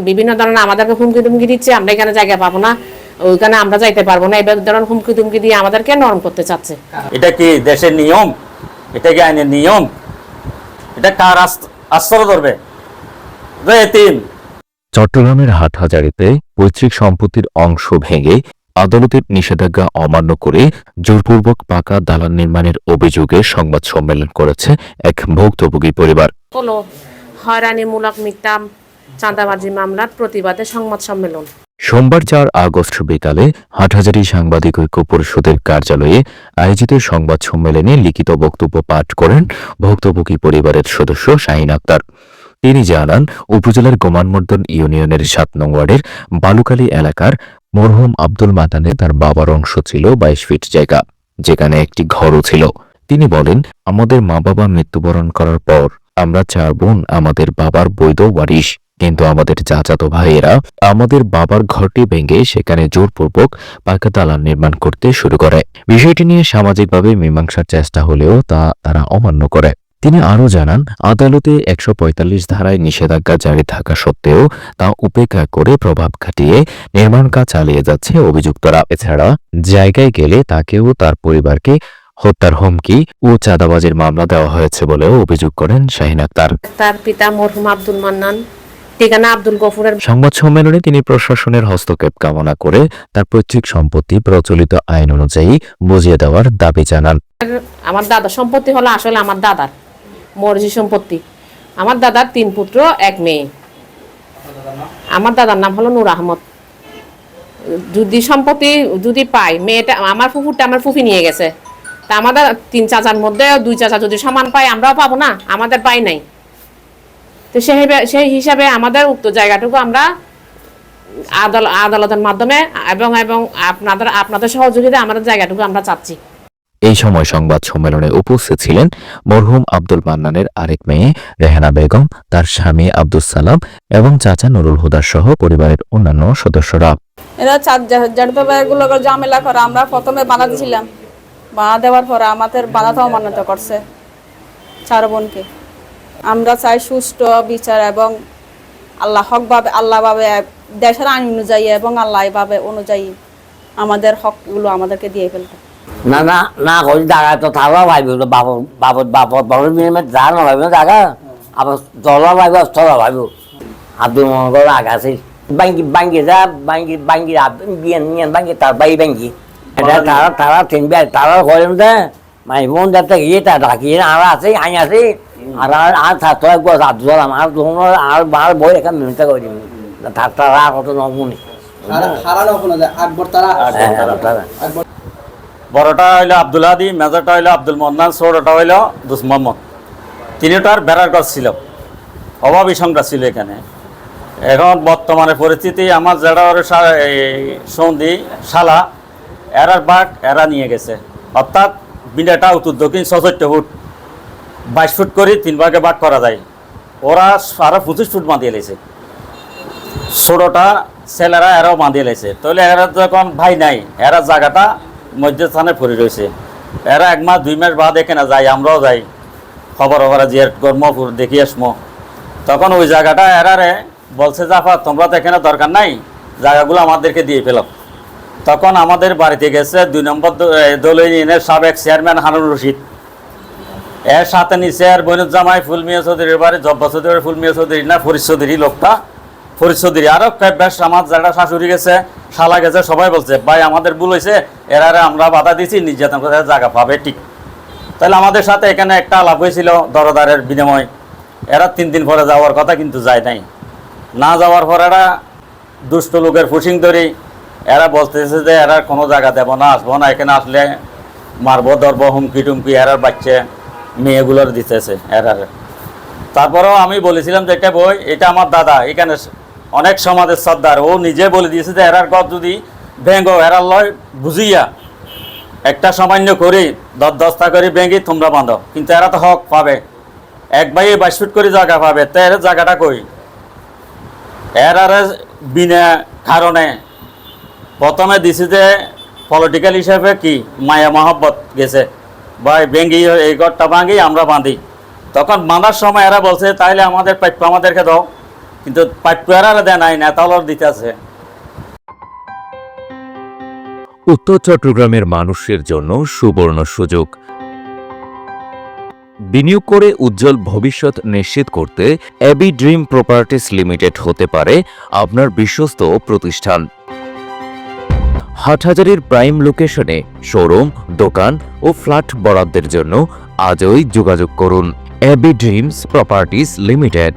বিভিন্ন ধরনের আমাদেরকে হুমকি টুমকি দিচ্ছে, আমরা এখানে জায়গা পাবো না, ওইখানে আমরা যাইতে পারবো না, এই ধরনের হুমকি টুমকি দিয়ে আমাদেরকে নরম করতে চাচ্ছে। এটা কি দেশের নিয়ম? এটা কি আইনের নিয়ম? এটা কার আশ্রয় ধরবে? চট্টগ্রামের হাটহাজারীতে পৈতৃক সম্পত্তির অংশ ভেঙে আদালতের নিষেধাজ্ঞা অমান্য করে জোরপূর্বক পাকা দালান নির্মাণের অভিযোগে সংবাদ সম্মেলন করেছে এক ভুক্তভোগী পরিবার। হলো হয়রানিমূলক মিথ্যা চাঁদাবাজি মামলার প্রতিবাদে সংবাদ সম্মেলন। সোমবার 4 আগস্ট বিকালে হাটহাজারী সাংবাদিক ঐক্য পরিষদের কার্যালয়ে আয়োজিত সংবাদ সম্মেলনে লিখিত বক্তব্য পাঠ করেন ভুক্তভোগী পরিবারের সদস্য শাহিন আক্তার। তিনি জানান, উপজেলার গোমানমর্দন ইউনিয়নের 7 নং ওয়ার্ডের বালুকালী এলাকার মরহুম আব্দুল মান্নানে তার বাবার অংশ ছিল 22 ফিট জায়গা, যেখানে একটি ঘরও ছিল। তিনি বলেন, আমাদের মা বাবা মৃত্যুবরণ করার পর আমরা 4 বোন আমাদের বাবার বৈধ ওয়ারিশ, কিন্তু আমাদের চাচাতো ভাইয়েরা আমাদের বাবার ঘরটি ভেঙে সেখানে জোরপূর্বক পাকা দালান নির্মাণ করতে শুরু করে। বিষয়টি নিয়ে সামাজিকভাবে মীমাংসার চেষ্টা হলেও তা তারা অমান্য করে। তিনি আরও জানান, আদালতে 145 ধারায় নিষেধাজ্ঞা জারি থাকা সত্ত্বেও তা উপেক্ষা করে প্রভাব খাটিয়ে নির্মাণ কাজ চালিয়ে যাচ্ছে অভিযুক্তরা। এছাড়া জায়গায় গেলে তাকেও তার পরিবারকে হত্যার হুমকি ও চাঁদাবাজির মামলা দেওয়া হয়েছে বলেও অভিযোগ করেন শাহিন আক্তার। তার পিতা মরহুম আব্দুল মান্নান, ঠিকানা আব্দুল গফুরের। সংবাদ সম্মেলনে তিনি প্রশাসনের হস্তক্ষেপ কামনা করে তার পৈতৃক সম্পত্তি প্রচলিত আইন অনুযায়ী বুঝিয়ে দেওয়ার দাবি জানান। আমার দাদা সম্পত্তি হলো আসলে আমার দাদার মর্জি সম্পত্তি। আমার দাদার 3 পুত্র 1 মেয়ে। আমার দাদার নাম হলো নূর আহমদ। যদি সম্পত্তি যদি পাই, মেয়েটা আমার ফুফুরটা আমার ফুফি নিয়ে গেছে, তা আমাদের 3 চাচার মধ্যে 2 চাচা যদি সমান পাই, আমরাও পাবো না? আমাদের পাই নাই। তো সেই হিসাবে আমাদের উক্ত জায়গাটুকু আমরা আদালতের মাধ্যমে এবং আপনাদের সহযোগিতা আমাদের জায়গাটুকু আমরা চাচ্ছি। এই সময় সংবাদ সম্মেলনে উপস্থিত ছিলেন মরহুম আব্দুল মান্নানের আরেক মেয়ে রেহানা বেগম, তার স্বামী আব্দুল সালাম এবং চাচা নুরুল হুদা সহ পরিবারের অন্যান্য সদস্যরা। এরা এগুলো ঝামেলা করে আমরা প্রথমে বাধা দিয়েছিলাম, বাধা দেওয়ার পরে আমাদের বাধাটা অমান্য করছে 4 বোনকে। আমরা চাই সুষ্ঠু বিচার এবং আল্লাহভাবে দেশের আইন অনুযায়ী এবং আল্লাহভাবে অনুযায়ী আমাদের হকগুলো আমাদেরকে দিয়ে ফেলতে। না না না কই জায়গা তো থাকা ভাইব বাবর মেয়ে যা না ভাইব জায়গা আবার জলা ভাইব স্থলা ভাইব আব্দুল মহল আগাছে বাঙ্গি যা বাঙ্গি বিয়ান বাঙ্গি তার বাই বাঙ্গি এটা তারা তিনবার তারা করেন দে মাই বোন যাতে গিয়ে তা ডাকি আর আছে আই আছে আর থাকতো একবার আব্দুল সালাম আর বার বই এখানে মিনিটা করে দিবি তারা কত নমুনি বড়টা হইলো আব্দুল হাদি, মেজরটা হইলো আব্দুল মন্নান, ছোটটা হইলো দুস মোহাম্মদ। 3টার বেড়ার গাছ ছিল, অভাবী সংখ্যা ছিল এখানে। এখন বর্তমানে পরিস্থিতি আমার যারা সন্ধি শালা এরার বাঘ এরা নিয়ে গেছে, অর্থাৎ বিনাটা উত্তর দক্ষিণ 66 ফুট 22 ফুট করে 3 ভাগে ভাগ করা যায়। ওরা আরো 25 ফুট বাঁধিয়ে লেছে, ছোটটা ছেলেরা এরাও বাঁধিয়ে লেছে। তাহলে এরা যখন ভাই নাই, এরা জায়গাটা মধ্যস্থানে পড়ে রয়েছে। এরা 1 মাস 2 মাস বাদ এখানে যাই, আমরাও যাই খবর জিয়ার কর্মপুর দেখি আসমো। তখন ওই জায়গাটা এরারে বলছে, জাফা তোমরা তো এখানে দরকার নাই, জায়গাগুলো আমাদেরকে দিয়ে ফেলো। তখন আমাদের বাড়িতে গেছে 2 নম্বর দল ইউনিয়নের সাবেক চেয়ারম্যান হারুন রশিদ, এর সাথে নিচে আর বৈনুজ্জামাই ফুল মিয়া চৌধুরীর বাড়ি, জব্বা চৌধুরীর ফুল মিয়া চৌধুরী না ফরিদ চৌধুরী লোকটা, ফরিদ চৌধুরী আরও বেশ আমার যারা শাশুড়ি গেছে, শালা গেছে, সবাই বলছে ভাই আমাদের ভুল হয়েছে, এরারে আমরা বাধা দিছি, নির্যাতন করে জায়গা পাবে ঠিক। তাহলে আমাদের সাথে এখানে একটা আলাপ হয়েছিল দরদারের বিনিময়। এরা 3 দিন পরে যাওয়ার কথা, কিন্তু যায় নাই। না যাওয়ার পর এরা দুষ্ট লোকের ফুসিং ধরি এরা বলতেছে যে এরা কোনো জায়গা দেব না, আসবো না, এখানে আসলে মারবো ধরবো, হুমকি টুমকি এরার বাচ্চা মেয়েগুলোর দিতেছে এরারে। তারপরেও আমি বলেছিলাম যে এটা বই, এটা আমার দাদা এখানে অনেক সমাজের সর্দার, ও নিজে বলে দিয়েছে যে এরার গদ যদি ভেঙ্গো এরার লয় বুঝিয়া একটা সামান্য করে 10 করে ভেঙ্গি তোমরা বাঁধো, কিন্তু এরা তো হক পাবে। 1 বাই 22 ফুট করে জায়গা পাবে, তো এর জায়গাটা কই? এরারে বিনা কারণে প্রথমে দিছে যে পলিটিক্যাল হিসাবে কি মায়া মহব্বত গেছে, ভাই ভেঙ্গি এই ঘরটা ভাঙি আমরা বাঁধি। তখন বাঁধার সময় এরা বলছে তাইলে আমাদের প্রাপ্য আমাদেরকে দাও, কিন্তু পাইপার দেয় নাই, নেতালর দিতে আছে। উত্তর চট্টগ্রামের মানুষের জন্য সুবর্ণ সুযোগ। বিনিয়োগ করে উজ্জ্বল ভবিষ্যৎ নিশ্চিত করতে এবি ড্রিম প্রপার্টিজ লিমিটেড হতে পারে আপনার বিশ্বস্ত প্রতিষ্ঠান। হাটহাজারীর প্রাইম লোকেশনে শোরুম, দোকান ও ফ্ল্যাট বরাদ্দের জন্য আজই যোগাযোগ করুন এবি ড্রিমস প্রপার্টিজ লিমিটেড।